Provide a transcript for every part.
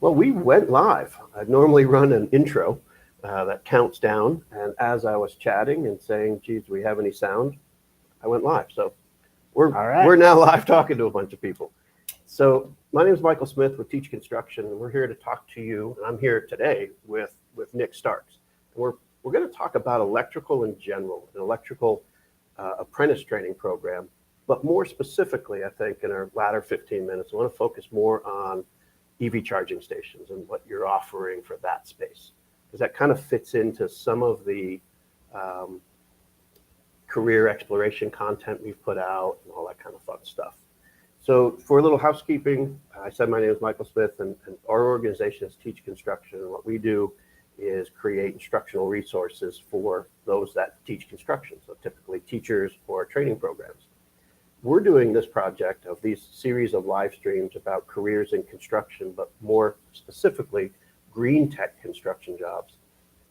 Well, we went live. I'd normally run an intro that counts down, and as I was chatting and saying, geez, do we have any sound? I went live. So we're now live talking to a bunch of people. So my name is Michael Smith with Teach Construction, and we're here to talk to you. And I'm here today with Nick Starks. And we're going to talk about electrical in general, an electrical apprentice training program. But more specifically, I think in our latter 15 minutes, I want to focus more on EV charging stations and what you're offering for that space, because that kind of fits into some of the career exploration content we've put out and all that kind of fun stuff. So for a little housekeeping, I said my name is Michael Smith, and our organization is Teach Construction. And what we do is create instructional resources for those that teach construction, so typically teachers or training programs. We're doing this project of these series of live streams about careers in construction, but more specifically, green tech construction jobs.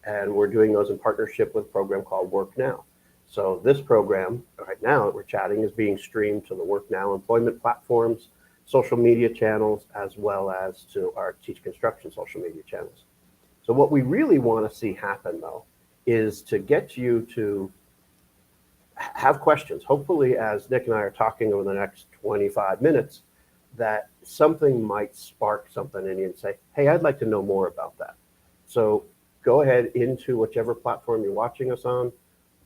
And we're doing those in partnership with a program called WORKNOW. So this program right now that we're chatting is being streamed to the WORKNOW employment platforms, social media channels, as well as to our Teach Construction social media channels. So what we really want to see happen, though, is to get you to have questions. Hopefully, as Nick and I are talking over the next 25 minutes, that something might spark something in you and say, hey, I'd like to know more about that. So go ahead into whichever platform you're watching us on,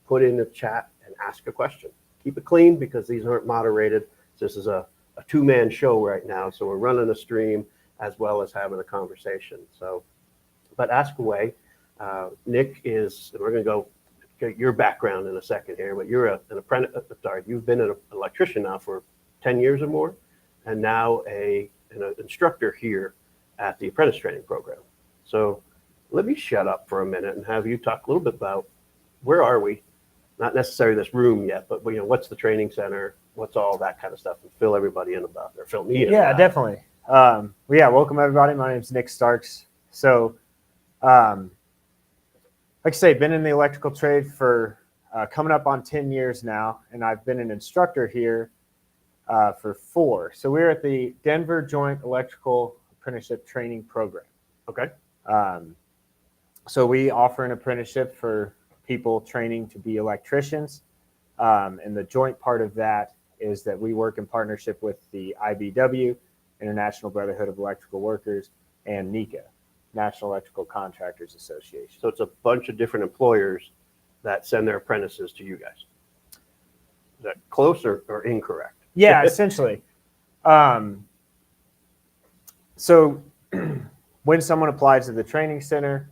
put in the chat and ask a question. Keep it clean because these aren't moderated. This is a two-man show right now. So we're running a stream as well as having a conversation. So, but ask away. Nick is, we're going to go get your background in a second here, but you're an apprentice, you've been an electrician now for 10 years or more, and now an instructor here at the apprentice training program. So let me shut up for a minute and have you talk a little bit about where are we? Not necessarily this room yet, but what's the training center? What's all that kind of stuff, and fill everybody in about it, or fill me in. Yeah, definitely. Welcome everybody. My name is Nick Starks. So, like I say, been in the electrical trade for coming up on 10 years now, and I've been an instructor here for 4. So we're at the Denver Joint Electrical Apprenticeship Training Program. Okay. So we offer an apprenticeship for people training to be electricians. And the joint part of that is that we work in partnership with the IBW, International Brotherhood of Electrical Workers, and NECA, National Electrical Contractors Association. So it's a bunch of different employers that send their apprentices to you guys. Is that close or incorrect? Yeah, essentially. So when someone applies to the training center,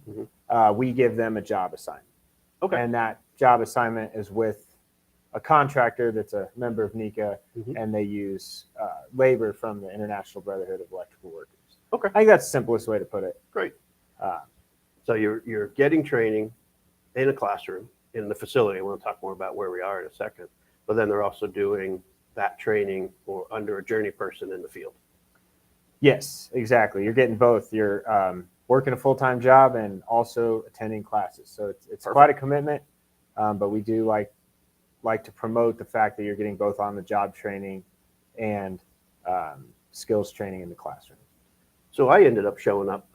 we give them a job assignment. Okay. And that job assignment is with a contractor that's a member of NECA, and they use labor from the International Brotherhood of Electrical Workers. Okay. I think that's the simplest way to put it. Great. So you're getting training in a classroom, in the facility. I want to talk more about where we are in a second. But then they're also doing that training or under a journey person in the field. Like Exactly. You're getting both. You're working a full-time job and also attending classes. So it's quite a commitment, but we do like to promote the fact that you're getting both on the job training and skills training in the classroom. So I ended up showing up,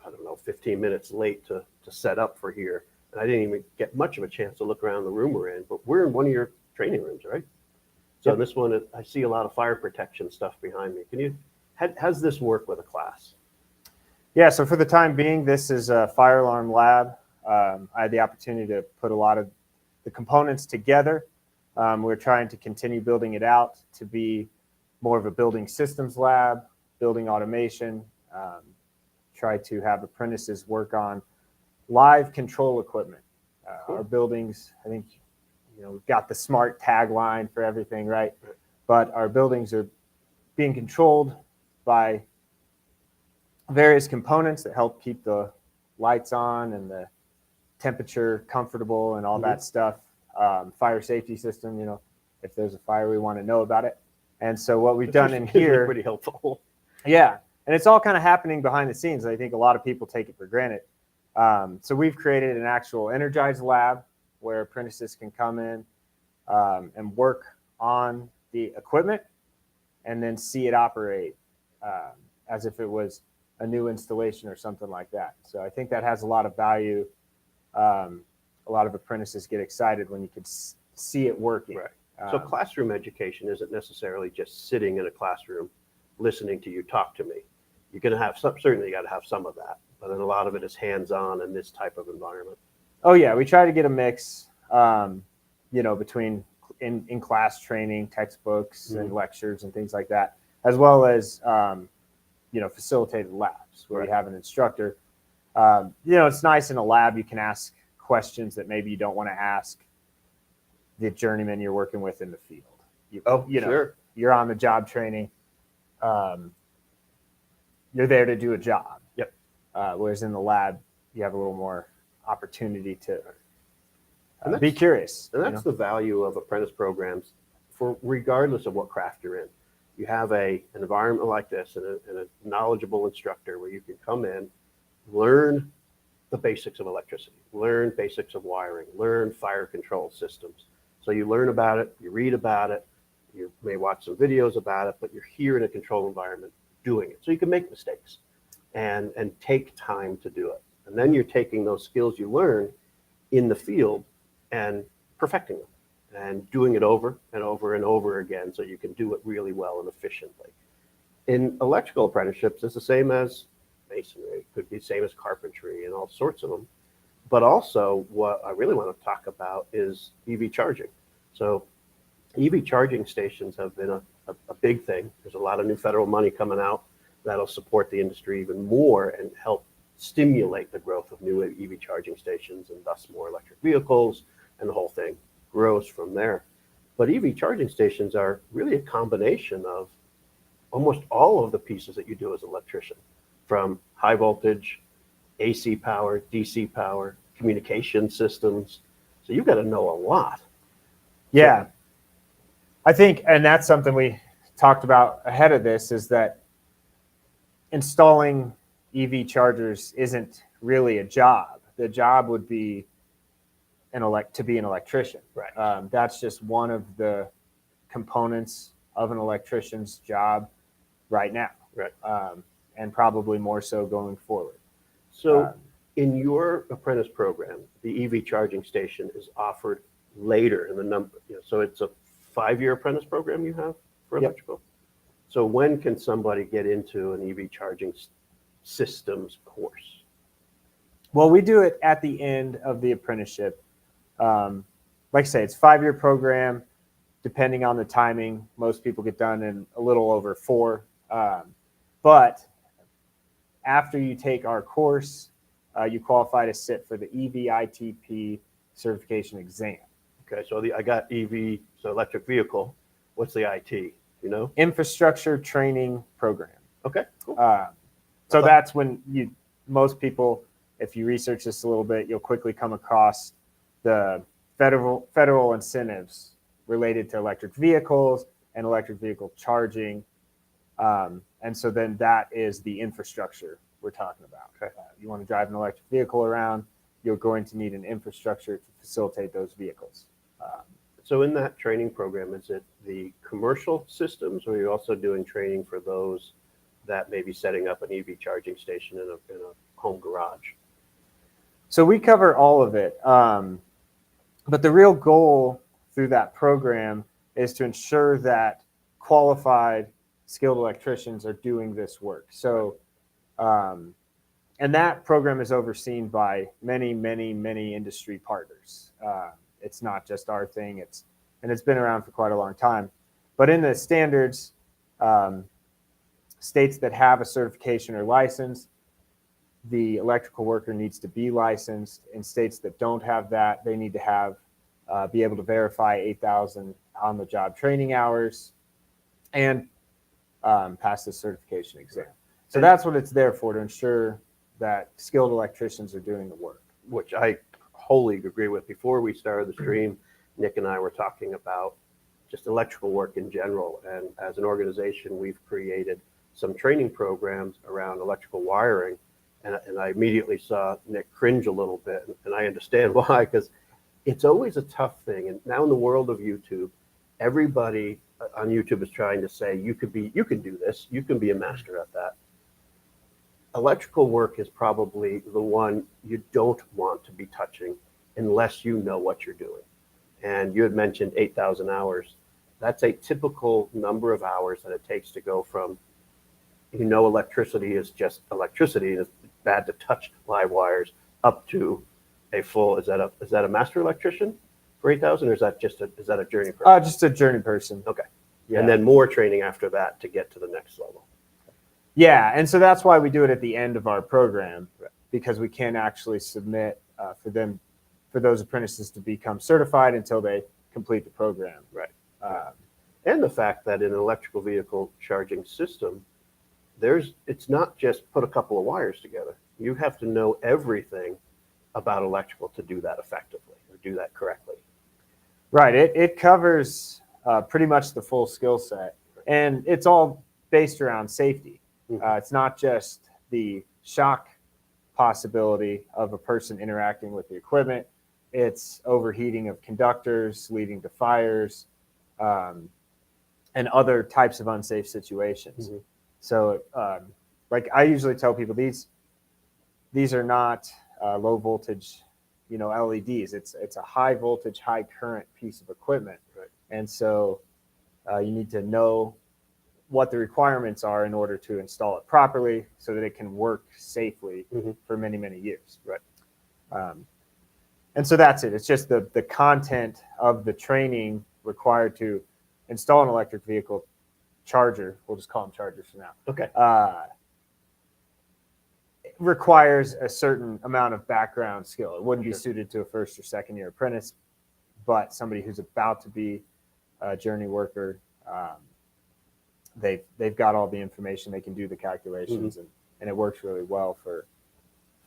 15 minutes late to set up for here. And I didn't even get much of a chance to look around the room we're in, but we're in one of your training rooms, right? So in this one, I see a lot of fire protection stuff behind me. How's this work with a class? Yeah, so for the time being, this is a fire alarm lab. I had the opportunity to put a lot of the components together. We're trying to continue building it out to be more of a building systems lab, building automation, try to have apprentices work on live control equipment. Our buildings, I think, we've got the smart tagline for everything, right? But our buildings are being controlled by various components that help keep the lights on and the temperature comfortable and all that stuff. Fire safety system, if there's a fire, we want to know about it. And so what we've done in here, pretty helpful. Yeah. And it's all kind of happening behind the scenes. I think a lot of people take it for granted. So we've created an actual energized lab where apprentices can come in and work on the equipment and then see it operate as if it was a new installation or something like that. So I think that has a lot of value. A lot of apprentices get excited when you can see it working. Right. So classroom education isn't necessarily just sitting in a classroom listening to you talk to me. You're going to have some, certainly you got to have some of that, but then a lot of it is hands-on in this type of environment. Oh yeah, we try to get a mix, between in class training, textbooks and lectures and things like that, as well as facilitated labs where we have an instructor. It's nice in a lab you can ask questions that maybe you don't want to ask the journeyman you're working with in the field. Sure. You're on the job training. You're there to do a job. Yep. Whereas in the lab, you have a little more opportunity to be curious. And that's the value of apprentice programs, for regardless of what craft you're in. You have an environment like this and a knowledgeable instructor where you can come in, learn the basics of electricity, learn basics of wiring, learn fire control systems. So you learn about it, you read about it, you may watch some videos about it, but you're here in a controlled environment doing it. So you can make mistakes and take time to do it. And then you're taking those skills you learn in the field and perfecting them and doing it over and over and over again so you can do it really well and efficiently. In electrical apprenticeships, it's the same as masonry. It could be the same as carpentry and all sorts of them. But also what I really want to talk about is EV charging. So EV charging stations have been a big thing. There's a lot of new federal money coming out that'll support the industry even more and help stimulate the growth of new EV charging stations and thus more electric vehicles, and the whole thing grows from there. But EV charging stations are really a combination of almost all of the pieces that you do as an electrician, from high voltage, AC power, DC power, communication systems. So you've got to know a lot. Yeah. I think, and that's something we talked about ahead of this, is that installing EV chargers isn't really a job. The job would be to be an electrician. Right. That's just one of the components of an electrician's job right now. Right. And probably more so going forward. So in your apprentice program, the EV charging station is offered later in the number. So it's a 5-year apprentice program you have for electrical. Yep. So when can somebody get into an EV charging systems course? Well, we do it at the end of the apprenticeship. Like I say, it's a 5-year program. Depending on the timing, most people get done in a little over 4. But after you take our course, you qualify to sit for the EVITP certification exam. Okay, so I got EV, so electric vehicle. What's the IT? Infrastructure Training Program. Okay, cool. So that's when most people, if you research this a little bit, you'll quickly come across the federal incentives related to electric vehicles and electric vehicle charging. And so then that is the infrastructure we're talking about. Okay. You want to drive an electric vehicle around, you're going to need an infrastructure to facilitate those vehicles. So in that training program, is it the commercial systems, or are you also doing training for those that may be setting up an EV charging station in a home garage? So we cover all of it. But the real goal through that program is to ensure that qualified, skilled electricians are doing this work. So, and that program is overseen by many, many, many industry partners. It's not just our thing. It's been around for quite a long time. But in the standards, states that have a certification or license, the electrical worker needs to be licensed. In states that don't have that, they need to be able to verify 8,000 on-the-job training hours and pass the certification exam. So that's what it's there for, to ensure that skilled electricians are doing the work. Which I wholly agree with. Before we started the stream, Nick and I were talking about just electrical work in general. And as an organization, we've created some training programs around electrical wiring. And I immediately saw Nick cringe a little bit. And I understand why, because it's always a tough thing. And now in the world of YouTube, everybody on YouTube is trying to say, you can do this, you can be a master at that. electrical work is probably the one you don't want to be touching unless you know what you're doing. And you had mentioned 8,000 hours. That's a typical number of hours that it takes to go from, electricity is just electricity, and it's bad to touch live wires, up to a full, is that a master electrician for 8,000, or is that a journey person? Just a journey person. Okay. Yeah. And then more training after that to get to the next level. Yeah, and so that's why we do it at the end of our program, Right. because we can't actually submit for those apprentices to become certified until they complete the program. Right. Um, And the fact that in an electrical vehicle charging system, it's not just put a couple of wires together. You have to know everything about electrical to do that effectively or do that correctly. Right. It covers pretty much the full skill set, and it's all based around safety. It's not just the shock possibility of a person interacting with the equipment. It's overheating of conductors leading to fires, and other types of unsafe situations. Mm-hmm. So, like I usually tell people, these are not low voltage, LEDs. It's a high voltage, high current piece of equipment, Right. and so you need to know what the requirements are in order to install it properly, so that it can work safely Mm-hmm. for many, many years. Right. And so that's it. It's just the content of the training required to install an electric vehicle charger. We'll just call them chargers for now. Okay. It requires a certain amount of background skill. It wouldn't be Sure. suited to a first or second year apprentice, but somebody who's about to be a journey worker, they've got all the information. They can do the calculations, and it works really well for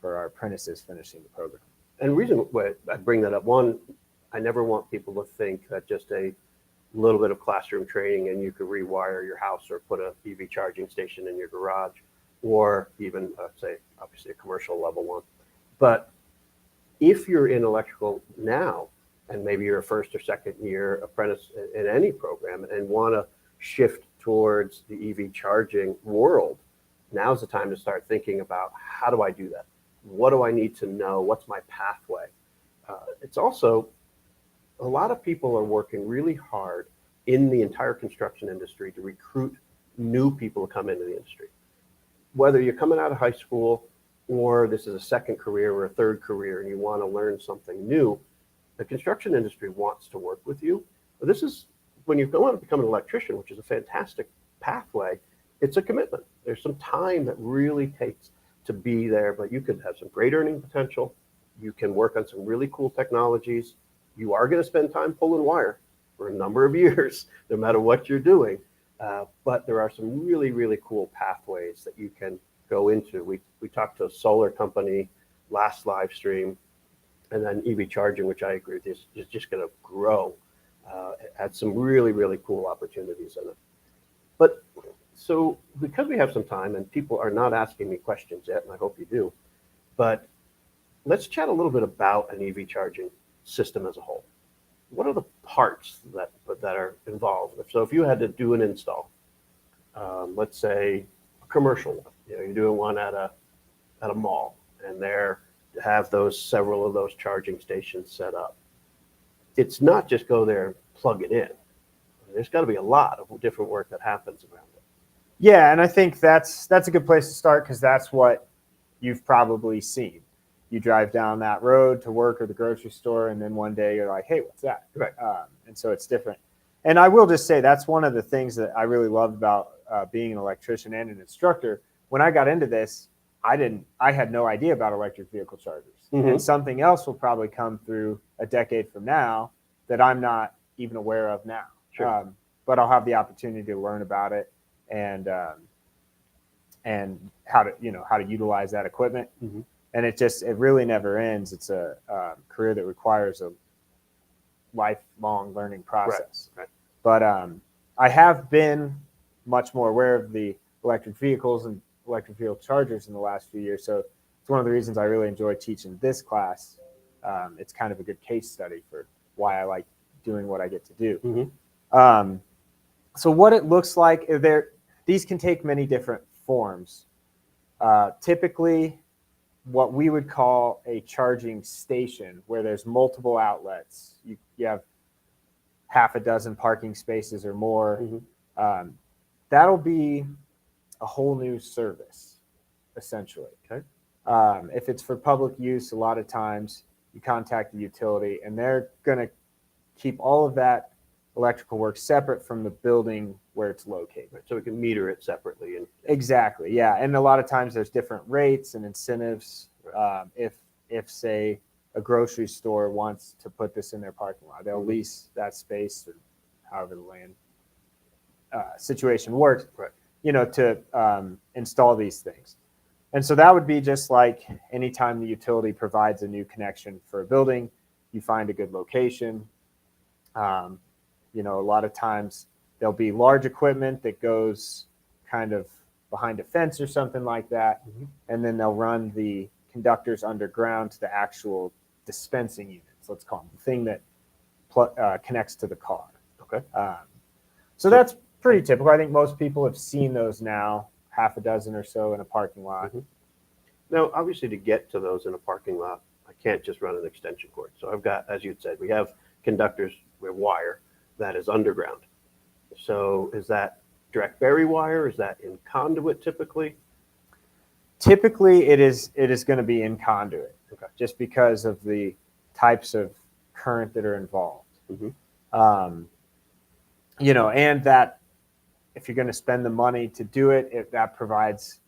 our apprentices finishing the program. And the reason why I bring that up, one, I never want people to think that just a little bit of classroom training and you could rewire your house or put a EV charging station in your garage, or even say obviously a commercial level one. But if you're in electrical now, and maybe you're a first or second year apprentice in any program and want to shift towards the EV charging world, now's the time to start thinking about, how do I do that? What do I need to know? What's my pathway? It's also, a lot of people are working really hard in the entire construction industry to recruit new people to come into the industry. Whether you're coming out of high school or this is a second career or a third career and you want to learn something new, the construction industry wants to work with you. But this is, when you go on to become an electrician, which is a fantastic pathway, it's a commitment. There's some time that really takes to be there, but you could have some great earning potential. You can work on some really cool technologies. You are going to spend time pulling wire for a number of years, no matter what you're doing. But there are some really, really cool pathways that you can go into. We talked to a solar company last live stream, and then EV charging, which I agree with, is just going to grow. It had some really, really cool opportunities in it. But so because we have some time and people are not asking me questions yet, and I hope you do, but let's chat a little bit about an EV charging system as a whole. What are the parts that are involved? So if you had to do an install, let's say a commercial one, you're doing one at a mall, and there have several of those charging stations set up. It's not just go there and plug it in. There's got to be a lot of different work that happens around it. Yeah, and I think that's a good place to start, because that's what you've probably seen. You drive down that road to work or the grocery store, and then one day you're like, hey, what's that? Right. And so it's different. And I will just say that's one of the things that I really loved about being an electrician and an instructor. When I got into this, I had no idea about electric vehicle chargers. Mm-hmm. And something else will probably come through a decade from now that I'm not even aware of now. Sure. But I'll have the opportunity to learn about it and how to utilize that equipment. Mm-hmm. And it really never ends. It's a career that requires a lifelong learning process. Right. But I have been much more aware of the electric vehicles and electric vehicle chargers in the last few years. So it's one of the reasons I really enjoy teaching this class. It's kind of a good case study for why I like doing what I get to do. Mm-hmm. So what it looks like, these can take many different forms. Typically, what we would call a charging station, where there's multiple outlets. You have half a dozen parking spaces or more. Mm-hmm. That'll be a whole new service, essentially. Okay. If it's for public use, a lot of times you contact the utility, and they're going to keep all of that electrical work separate from the building where it's located. Right. So we can meter it separately. And Exactly, yeah. And a lot of times there's different rates and incentives. If say a grocery store wants to put this in their parking lot, they'll lease that space, or however the land situation works, right. To install these things. And so that would be just like anytime the utility provides a new connection for a building, you find a good location. A lot of times there'll be large equipment that goes kind of behind a fence or something like that. Mm-hmm. And then they'll run the conductors underground to the actual dispensing units, let's call them, the thing that connects to the car. Okay. So that's pretty typical. I think most people have seen those now, half a dozen or so in a parking lot. Mm-hmm. Now, obviously, to get to those in a parking lot, I can't just run an extension cord. So I've got, as you'd said, we have conductors with wire that is underground. So is that direct bury wire? Is that in conduit typically? Typically, it is going to be in conduit, Okay. just because of the types of current that are involved. Mm-hmm. And that if you're going to spend the money to do it, that provides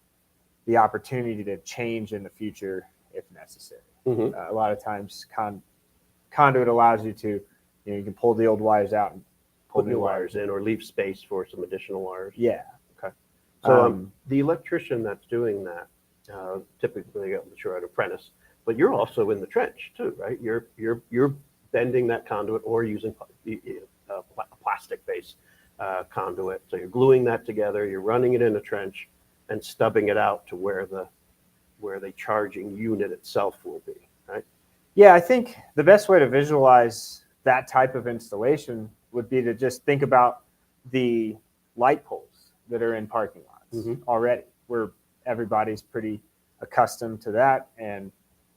the opportunity to change in the future if necessary. Mm-hmm. A lot of times, conduit allows you to, you can pull the old wires out and Put new wires in, or leave space for some additional wires. Yeah. Okay. So the electrician that's doing that, typically, I'm sure, an apprentice, but you're also in the trench too, right? You're bending that conduit or using a plastic-based conduit. So you're gluing that together. You're running it in a trench and stubbing it out to where the charging unit itself will be, right? Yeah, I think the best way to visualize that type of installation would be to just think about the light poles that are in parking lots already, where everybody's pretty accustomed to that, and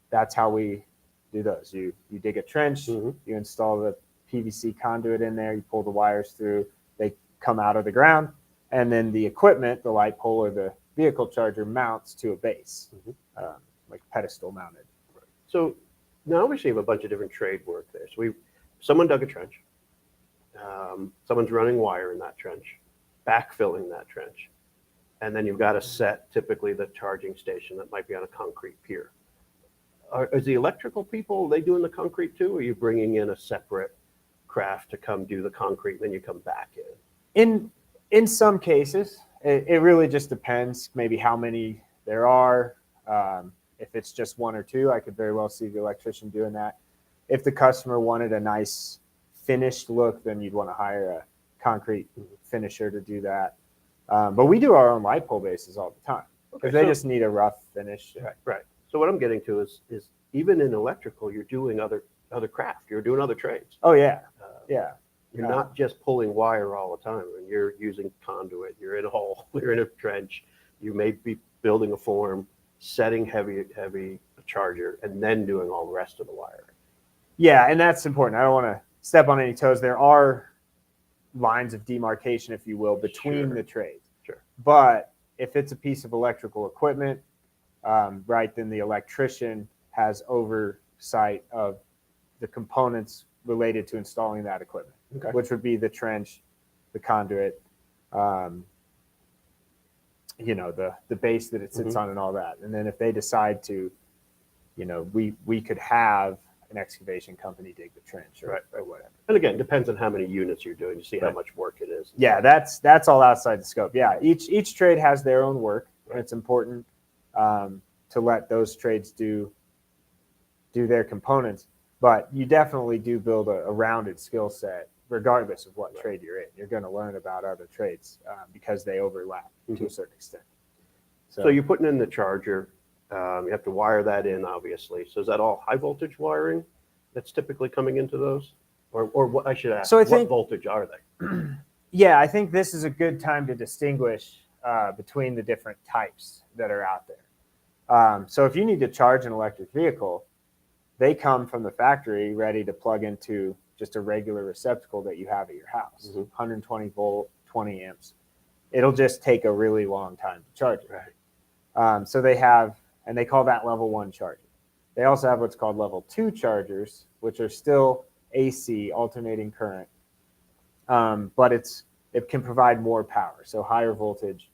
that's how we do those. You dig a trench, you install the PVC conduit in there, you pull the wires through, they come out of the ground, and then the equipment, the light pole or the vehicle charger, mounts to a base, like pedestal mounted. Right. So now obviously you have a bunch of different trade work there. So someone dug a trench. Someone's running wire in that trench, backfilling that trench, and then you've got to set typically the charging station that might be on a concrete pier. Is the electrical people, are they doing the concrete too, or are you bringing in a separate craft to come do the concrete and then you come back in? In some cases, it really just depends maybe how many there are. If it's just one or two, I could very well see the electrician doing that. If the customer wanted a nice finished look, then you'd want to hire a concrete finisher to do that. But we do our own light pole bases all the time, because they just need a rough finish. Right. So what I'm getting to is even in electrical, you're doing other craft. You're doing other trades. Oh yeah, You're not just pulling wire all the time. And you're using conduit. You're in a hole. You're in a trench. You may be building a form, setting heavy charger, and then doing all the rest of the wiring. Yeah, and that's important. I don't want to step on any toes. There are lines of demarcation, if you will, between the trades. Sure. But if it's a piece of electrical equipment, then the electrician has oversight of the components related to installing that equipment, which would be the trench, the conduit, the base that it sits on, and all that. And then if they decide to, we could have an excavation company dig the trench or whatever. And again, depends on how many units you're doing to see how much work it is. Yeah, that's all outside the scope. Yeah, each trade has their own work, and it's important to let those trades do their components. But you definitely do build a rounded skill set, regardless of what trade you're in. You're going to learn about other trades because they overlap to a certain extent. So you're putting in the charger. You have to wire that in, obviously. So is that all high voltage wiring that's typically coming into those? Or what I should ask, So I what think, voltage are they? Yeah, I think this is a good time to distinguish between the different types that are out there. So if you need to charge an electric vehicle, they come from the factory ready to plug into just a regular receptacle that you have at your house, 120 volt, 20 amps. It'll just take a really long time to charge it. Right. So they have, and they call that level 1 charging. They also have what's called level 2 chargers, which are still AC, alternating current, but it can provide more power, so higher voltage.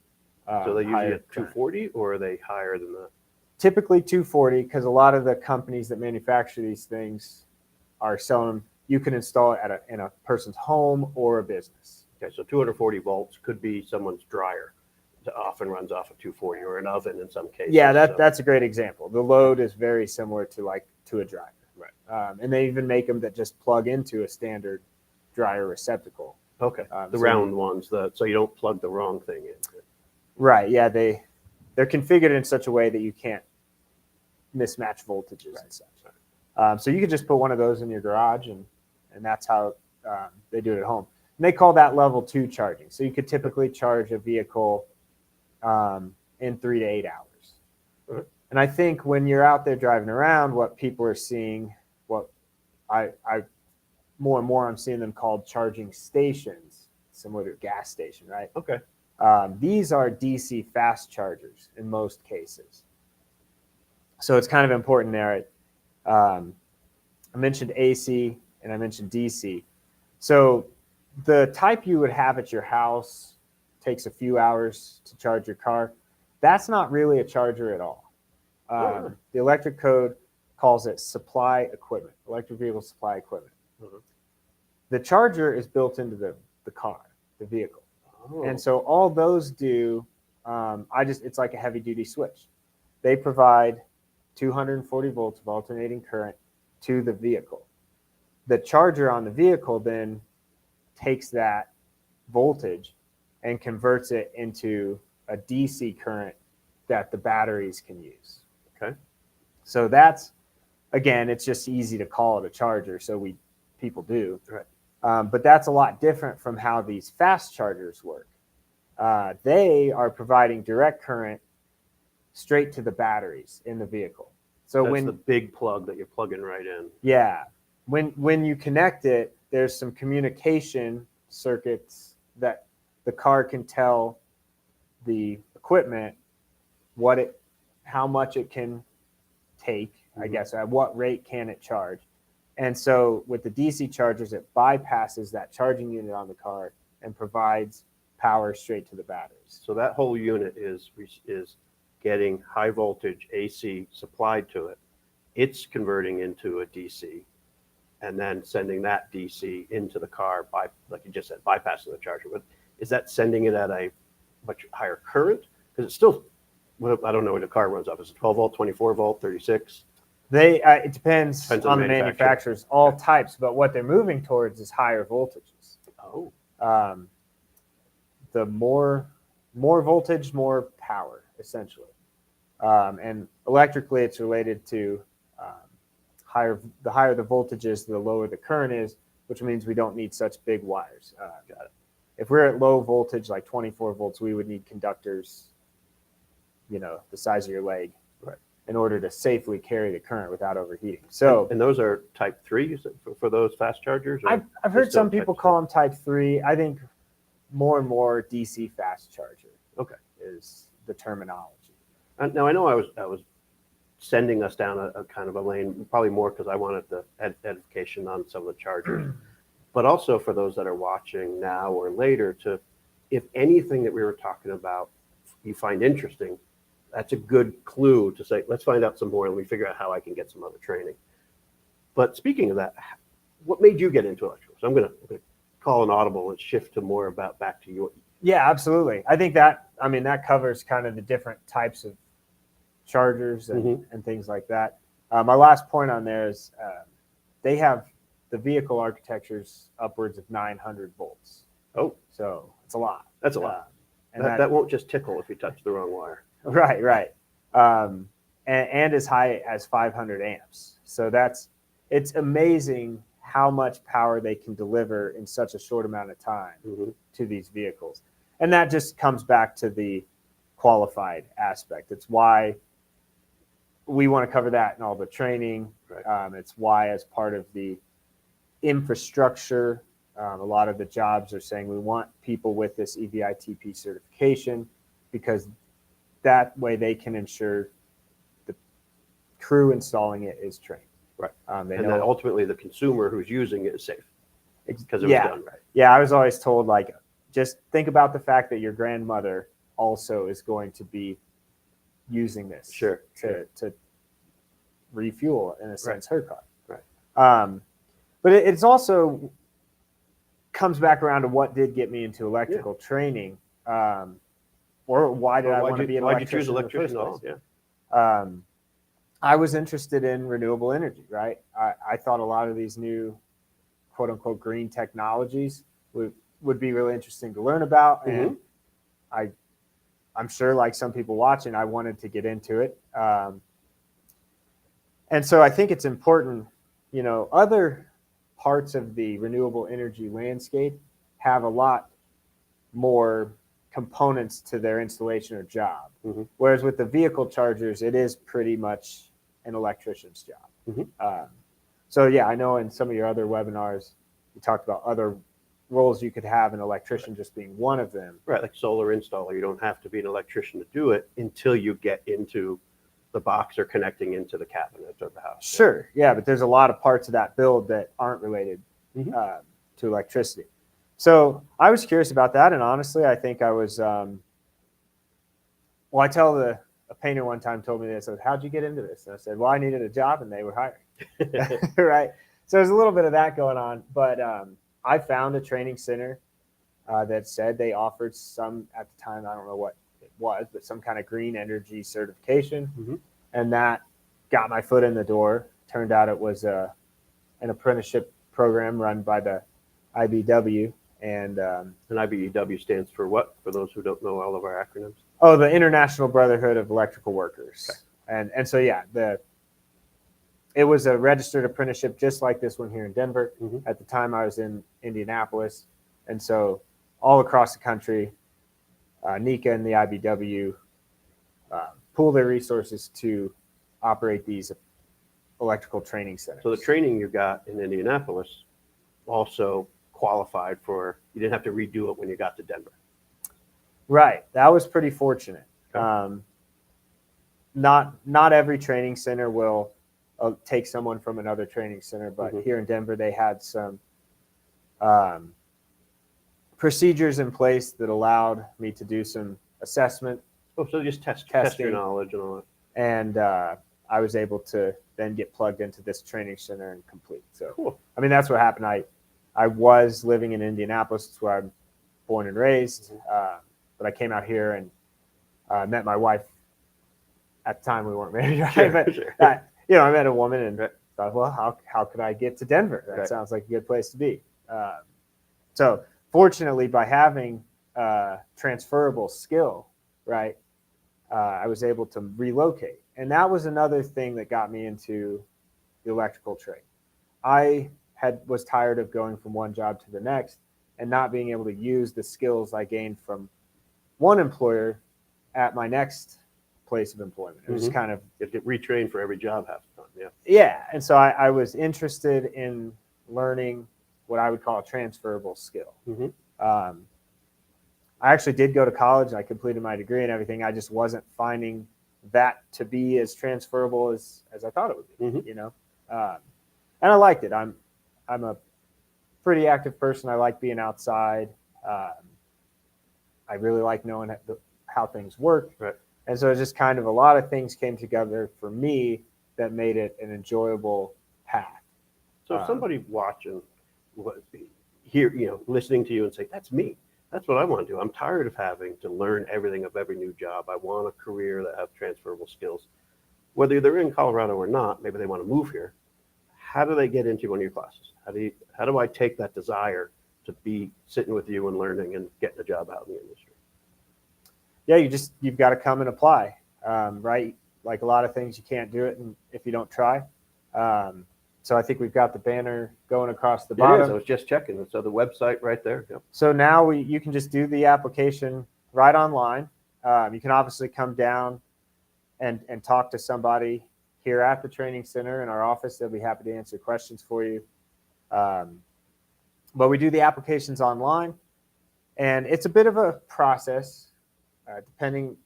So they usually higher at 240, or are they higher than that? Typically 240, because a lot of the companies that manufacture these things are selling them. You can install it in a person's home or a business. Okay, so 240 volts could be someone's dryer. It often runs off of 240, or an oven in some cases. Yeah, that's a great example. The load is very similar to a dryer. Right. And they even make them that just plug into a standard dryer receptacle. Okay. The round ones, so you don't plug the wrong thing in. Right. Yeah, they're configured in such a way that you can't mismatch voltages and such. So you could just put one of those in your garage, and that's how they do it at home. And they call that level 2 charging. So you could typically charge a vehicle in 3 to 8 hours. Right. And I think when you're out there driving around, what people are seeing, what I more and more I'm seeing them called charging stations, similar to a gas station, right? Okay. These are DC fast chargers in most cases. So it's kind of important there. I mentioned AC and I mentioned DC. So the type you would have at your house takes a few hours to charge your car. That's not really a charger at all. The electric code calls it supply equipment, electric vehicle supply equipment. The charger is built into the car, the vehicle. And so all those do, it's like a heavy duty switch. They provide 240 volts of alternating current to the vehicle. The charger on the vehicle then takes that voltage and converts it into a DC current that the batteries can use. Okay. So that's, again, it's just easy to call it a charger, so people do. Right. But that's a lot different from how these fast chargers work. They are providing direct current straight to the batteries in the vehicle. So that's the big plug that you're plugging right in. Yeah. When you connect it, there's some communication circuits that the car can tell the equipment how much it can take, I guess, at what rate can it charge. And so with the DC chargers, it bypasses that charging unit on the car and provides power straight to the batteries. So that whole unit is getting high voltage AC supplied to it. It's converting into a DC and then sending that DC into the car by, like you just said, bypassing the charger. But is that sending it at a much higher current? Because it's still, I don't know what the car runs off. Is it 12 volt, 24 volt, 36? It depends on the manufacturer. manufacturers, all types, but what they're moving towards is higher voltages. Oh. The more voltage, more power, essentially. And electrically, it's related to the higher the voltage is, the lower the current is, which means we don't need such big wires. Got it. If we're at low voltage, like 24 volts, we would need conductors, the size of your leg, right, in order to safely carry the current without overheating. So, and those are type 3 for those fast chargers? I've heard some people call them type 3. I think more and more DC fast charger is the terminology. Now, I know I was sending us down a kind of a lane, probably more because I wanted the edification on some of the chargers, but also for those that are watching now or later, if anything that we were talking about you find interesting, that's a good clue to say, let's find out some more and we figure out how I can get some other training. But speaking of that, what made you get into electrical? So I'm going to call an audible and shift to more back to you. Yeah, absolutely. I think that covers kind of the different types of chargers and things like that. My last point on there is they have the vehicle architectures upwards of 900 volts. Oh, so it's a lot. That's a lot. And that won't just tickle if you touch the wrong wire. Right. And as high as 500 amps. So it's amazing how much power they can deliver in such a short amount of time to these vehicles. And that just comes back to the qualified aspect. It's why we want to cover that in all the training. Right. It's why, as part of the infrastructure, a lot of the jobs are saying we want people with this EVITP certification, because that way they can ensure the crew installing it is trained. Right. They And know then ultimately the consumer who's using it is safe because it was yeah. done right. Yeah, I was always told, like, just think about the fact that your grandmother also is going to be using this Sure. to refuel, in a sense, her car. Right. But it's also comes back around to what did get me into electrical training, or why did I want to be an why'd you choose electrician electrician in at the all? first place? Yeah. I was interested in renewable energy, right? I thought a lot of these new quote unquote green technologies would be really interesting to learn about. And I'm sure, like some people watching, I wanted to get into it. And so I think it's important, other parts of the renewable energy landscape have a lot more components to their installation or job. Mm-hmm. Whereas with the vehicle chargers, it is pretty much an electrician's job. Mm-hmm. So yeah, I know in some of your other webinars, you talked about other roles you could have, an electrician just being one of them. Right, like solar installer. You don't have to be an electrician to do it until you get into the box or connecting into the cabinet of the house. Sure, yeah, but there's a lot of parts of that build that aren't related Mm-hmm. to electricity. So I was curious about that, and honestly, I think I was. Well, I tell a painter one time told me this. I said, "How'd you get into this?" And I said, "Well, I needed a job, and they were hiring." Right. So there's a little bit of that going on, but I found a training center that said they offered some, at the time, I don't know what it was, but some kind of green energy certification. Mm-hmm. And that got my foot in the door. Turned out it was an apprenticeship program run by the IBW. And IBEW stands for what, for those who don't know all of our acronyms? Oh, the International Brotherhood of Electrical Workers. Okay. And so, yeah, it was a registered apprenticeship just like this one here in Denver. Mm-hmm. At the time, I was in Indianapolis. And so all across the country, NECA and the IBW pool their resources to operate these electrical training centers. So the training you got in Indianapolis also qualified for, you didn't have to redo it when you got to Denver. Right. That was pretty fortunate. Okay. Not every training center will take someone from another training center, but here in Denver, they had some procedures in place that allowed me to do some assessment. Oh, so just test your knowledge and all that. And I was able to then get plugged into this training center and complete. So, cool. I mean, that's what happened. I was living in Indianapolis. That's where I'm born and raised. But I came out here and met my wife. At the time, we weren't married, right? But, sure. I met a woman and thought, well, how could I get to Denver? That right. sounds like a good place to be. So fortunately, by having transferable skill, right, I was able to relocate. And that was another thing that got me into the electrical trade. I was tired of going from one job to the next and not being able to use the skills I gained from one employer at my next place of employment. It was kind of, you get retrained for every job half the time. Yeah. Yeah. And so I was interested in learning what I would call a transferable skill. Mm-hmm. I actually did go to college and I completed my degree and everything. I just wasn't finding that to be as transferable as I thought it would be, and I liked it. I'm a pretty active person. I like being outside. I really like knowing how things work. Right. And so it's just kind of a lot of things came together for me that made it an enjoyable path. So if somebody watching, listening to you and say, that's me. That's what I want to do. I'm tired of having to learn everything of every new job. I want a career that has transferable skills. Whether they're in Colorado or not, maybe they want to move here. How do they get into one of your classes? How do I take that desire to be sitting with you and learning and getting a job out in the industry? Yeah, you've got to come and apply, right? Like a lot of things, you can't do it if you don't try. So I think we've got the banner going across the bottom. It is. I was just checking. So the website right there. Yep. So now you can just do the application right online. You can obviously come down and talk to somebody here at the training center in our office. They'll be happy to answer questions for you. But we do the applications online, and it's a bit of a process depending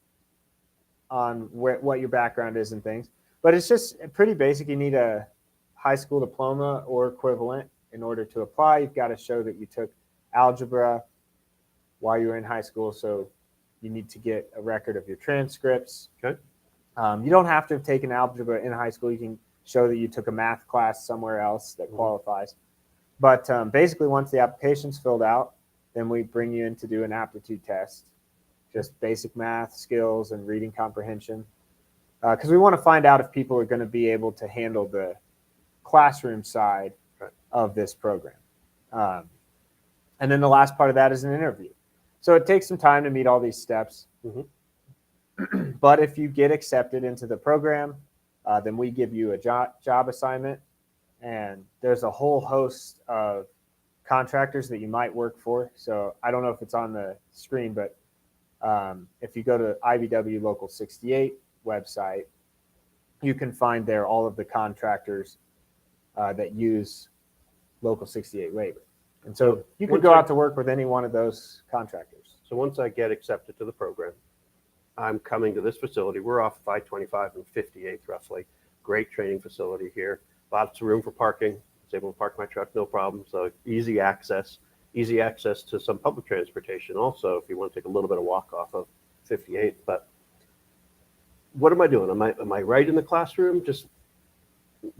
on what your background is and things. But it's just pretty basic. You need a high school diploma or equivalent in order to apply. You've got to show that you took algebra while you were in high school, so you need to get a record of your transcripts. Okay. You don't have to have taken algebra in high school. You can show that you took a math class somewhere else that qualifies. But basically, once the application's filled out, then we bring you in to do an aptitude test, just basic math skills and reading comprehension, because we want to find out if people are going to be able to handle the classroom side of this program. And then the last part of that is an interview. So it takes some time to meet all these steps. But if you get accepted into the program, then we give you a job assignment. And there's a whole host of contractors that you might work for. So I don't know if it's on the screen, but if you go to IBW Local 68 website, you can find there all of the contractors that use Local 68 labor. And so you can go out to work with any one of those contractors. So once I get accepted to the program, I'm coming to this facility. We're off of I-25 and 58th roughly. Great training facility here. Lots of room for parking. I was able to park my truck, no problem. So easy access to some public transportation also if you want to take a little bit of walk off of 58. But what am I doing? Am I right in the classroom? Just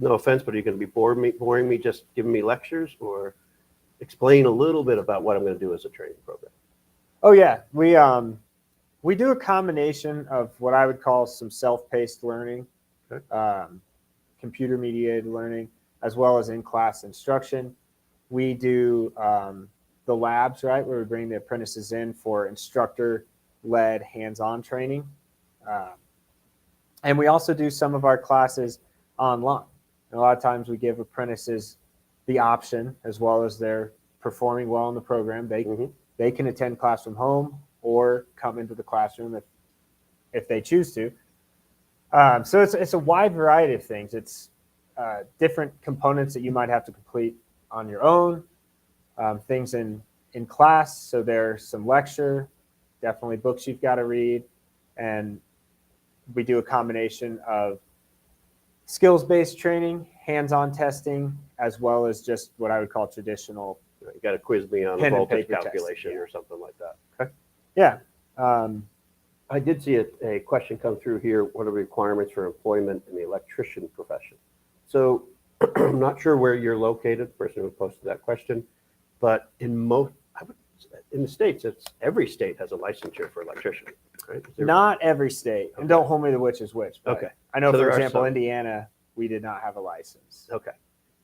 no offense, but are you going to be boring me just giving me lectures, or explain a little bit about what I'm going to do as a training program? Oh yeah, we do a combination of what I would call some self-paced learning, computer mediated learning, as well as in-class instruction. We do the labs, right, where we bring the apprentices in for instructor-led hands-on training. And we also do some of our classes online. And a lot of times we give apprentices the option, as well as they're performing well in the program, they can attend class from home or come into the classroom if they choose to. So it's a wide variety of things. It's different components that you might have to complete on your own, things in class. So there's some lecture, definitely books you've got to read. And we do a combination of skills-based training, hands-on testing, as well as just what I would call traditional. You got to quiz me on a voltage calculation or something like that. Okay. Yeah. I did see a question come through here. What are the requirements for employment in the electrician profession? So I'm not sure where you're located, the person who posted that question, but in the States, every state has a licensure for electrician, right? Not every state, and don't hold me to which is which. Okay. I know, for example, Indiana, we did not have a license. Okay.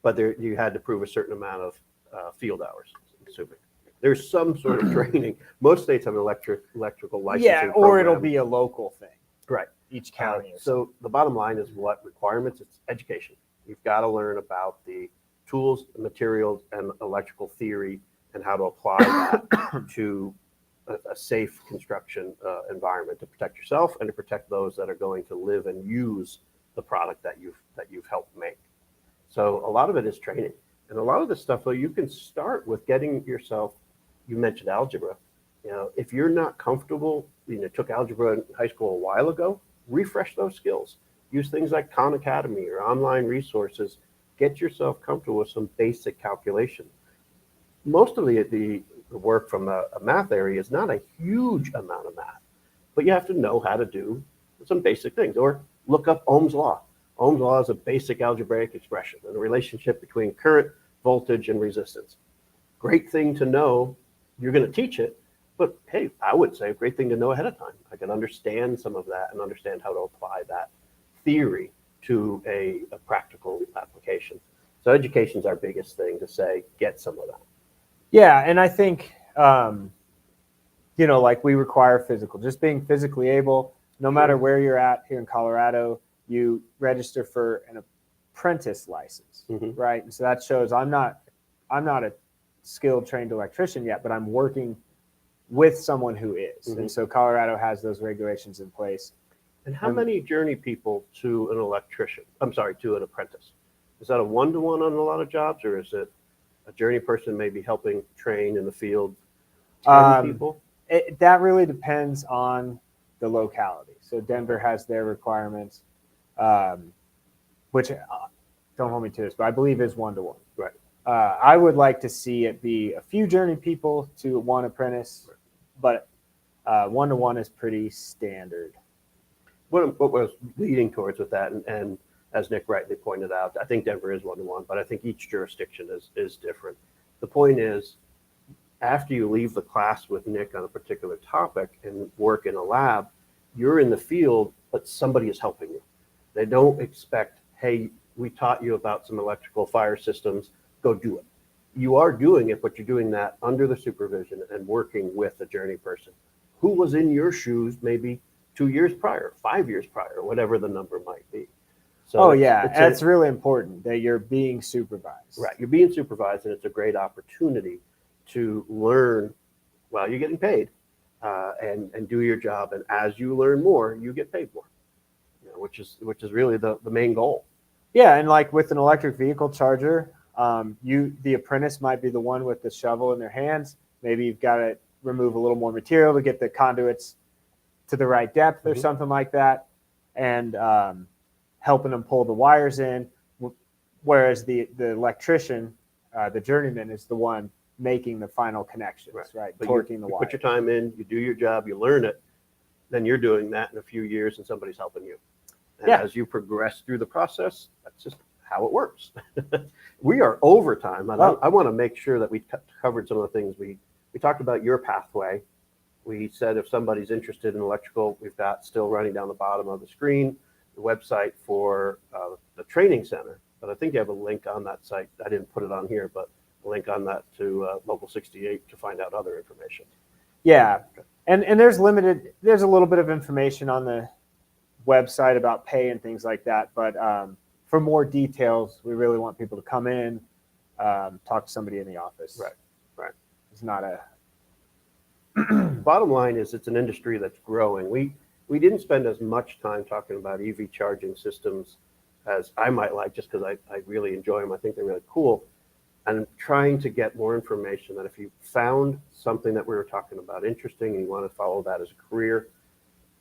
But you had to prove a certain amount of field hours, I'm assuming. There's some sort of training. Most states have an electrical licensing program. Or it'll be a local thing. Right. Each county. So the bottom line is what requirements? It's education. You've got to learn about the tools, materials, and electrical theory and how to apply that to a safe construction environment to protect yourself and to protect those that are going to live and use the product that you've helped make. So a lot of it is training. And a lot of this stuff, though, you can start with getting yourself, you mentioned algebra. If you're not comfortable, took algebra in high school a while ago, refresh those skills. Use things like Khan Academy or online resources. Get yourself comfortable with some basic calculation. Most of the work from a math area is not a huge amount of math, but you have to know how to do some basic things or look up Ohm's law. Ohm's law is a basic algebraic expression and the relationship between current, voltage, and resistance. Great thing to know. You're going to teach it, but hey, I would say a great thing to know ahead of time. I can understand some of that and understand how to apply that theory to a practical application. So education is our biggest thing to say, get some of that. Yeah, and I think, like we require physical, just being physically able, no matter where you're at here in Colorado, you register for an apprentice license, right? And so that shows I'm not a skilled trained electrician yet, but I'm working with someone who is. And so Colorado has those regulations in place. And how many journey people to an electrician? I'm sorry, to an apprentice? Is that a one-to-one on a lot of jobs, or is it a journey person maybe helping train in the field 10 people? That really depends on the locality. So Denver has their requirements, which don't hold me to this, but I believe is one-to-one. Right. I would like to see it be a few journey people to one apprentice, but one-to-one is pretty standard. What was leading towards with that, and as Nick rightly pointed out, I think Denver is one-to-one, but I think each jurisdiction is different. The point is, after you leave the class with Nick on a particular topic and work in a lab, you're in the field, but somebody is helping you. They don't expect, hey, we taught you about some electrical fire systems, go do it. You are doing it, but you're doing that under the supervision and working with a journey person who was in your shoes maybe 2 years prior, 5 years prior, whatever the number might be. So it's really important that you're being supervised. Right, you're being supervised, and it's a great opportunity to learn while you're getting paid, and do your job. And as you learn more, you get paid more, which is really the main goal. Yeah, and like with an electric vehicle charger, the apprentice might be the one with the shovel in their hands. Maybe you've got to remove a little more material to get the conduits to the right depth or something like that, and helping them pull the wires in. Whereas the electrician, the journeyman, is the one making the final connections, right? But Torquing the wire. You put your time in, you do your job, you learn it, then you're doing that in a few years, and somebody's helping you. And as you progress through the process, that's just how it works. We are over time, and I want to make sure that we covered some of the things. We talked about your pathway. We said if somebody's interested in electrical, we've got still running down the bottom of the screen the website for the training center. But I think you have a link on that site. I didn't put it on here, but a link on that to Local 68 to find out other information. Yeah, and there's a little bit of information on the website about pay and things like that. But for more details, we really want people to come in, talk to somebody in the office. Right. It's not a... Bottom line is it's an industry that's growing. We didn't spend as much time talking about EV charging systems as I might like, just because I really enjoy them. I think they're really cool. And trying to get more information that if you found something that we were talking about interesting and you want to follow that as a career,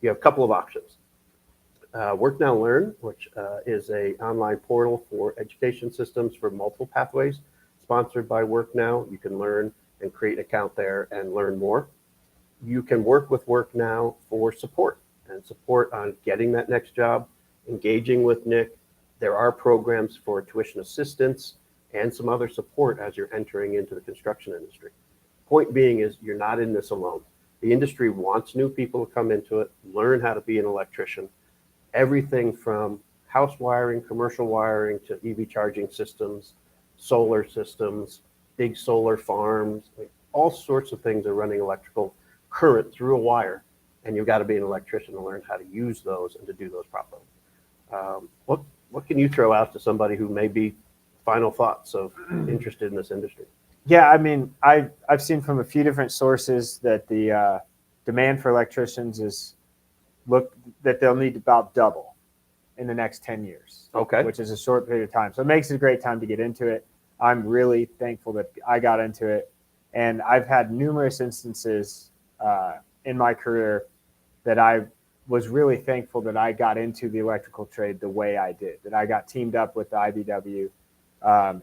you have a couple of options. WorkNow Learn, which is an online portal for education systems for multiple pathways, sponsored by WorkNow. You can learn and create an account there and learn more. You can work with WorkNow for support on getting that next job, engaging with Nick. There are programs for tuition assistance and some other support as you're entering into the construction industry. Point being is you're not in this alone. The industry wants new people to come into it, learn how to be an electrician. Everything from house wiring, commercial wiring, to EV charging systems, solar systems, big solar farms, all sorts of things are running electrical current through a wire, and you've got to be an electrician to learn how to use those and to do those properly. What can you throw out to somebody who may be final thoughts of interested in this industry? Yeah, I mean, I've seen from a few different sources that the demand for electricians that they'll need about double in the next 10 years. Okay. Which is a short period of time. So it makes it a great time to get into it. I'm really thankful that I got into it. And I've had numerous instances in my career that I was really thankful that I got into the electrical trade the way I did, that I got teamed up with the IBW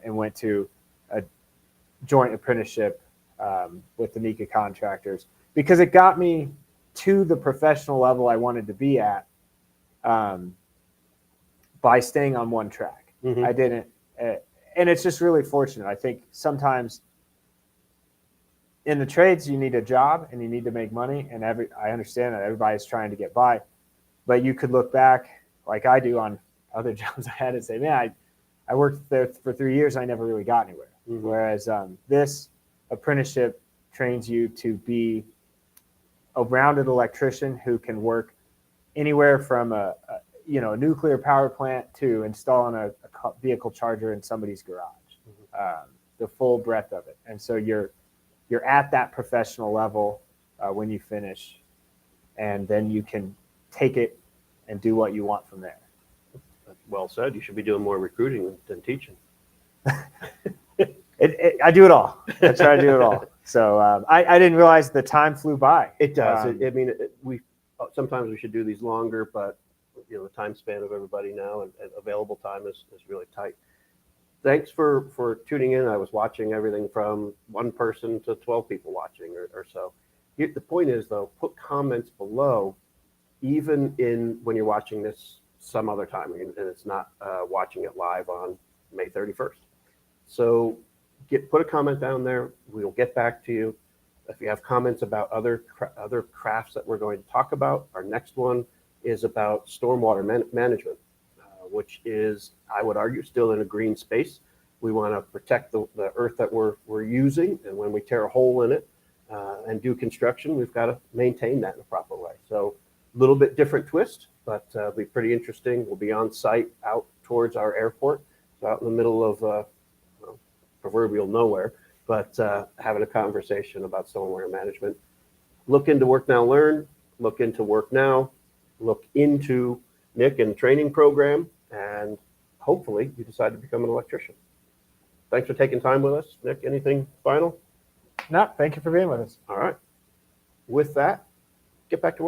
and went to a joint apprenticeship with the NICA contractors, because it got me to the professional level I wanted to be at by staying on one track. Mm-hmm. I didn't, and it's just really fortunate. I think sometimes in the trades, you need a job and you need to make money, and I understand that everybody's trying to get by, but you could look back like I do on other jobs I had and say, man, I worked there for 3 years. I never really got anywhere. Mm-hmm. Whereas this apprenticeship trains you to be a rounded electrician who can work anywhere from a nuclear power plant to installing a vehicle charger in somebody's garage, the full breadth of it. And so you're at that professional level when you finish, and then you can take it and do what you want from there. Well said. You should be doing more recruiting than teaching. I do it all. I try to do it all. So I didn't realize the time flew by. It does. Sometimes we should do these longer, but the time span of everybody now and available time is really tight. Thanks for tuning in. I was watching everything from one person to 12 people watching or so. The point is, though, put comments below, even when you're watching this some other time, and it's not watching it live on May 31st. So put a comment down there. We'll get back to you. If you have comments about other crafts that we're going to talk about, our next one is about stormwater management, which is, I would argue, still in a green space. We want to protect the earth that we're using, and when we tear a hole in it and do construction, we've got to maintain that in a proper way. So a little bit different twist, but it'll be pretty interesting. We'll be on site out towards our airport, so out in the middle of proverbial nowhere, but having a conversation about stormwater management. Look into WorkNow Learn, look into WorkNow, look into Nick and training program, and hopefully you decide to become an electrician. Thanks for taking time with us. Nick, anything final? No, thank you for being with us. All right. With that, get back to work.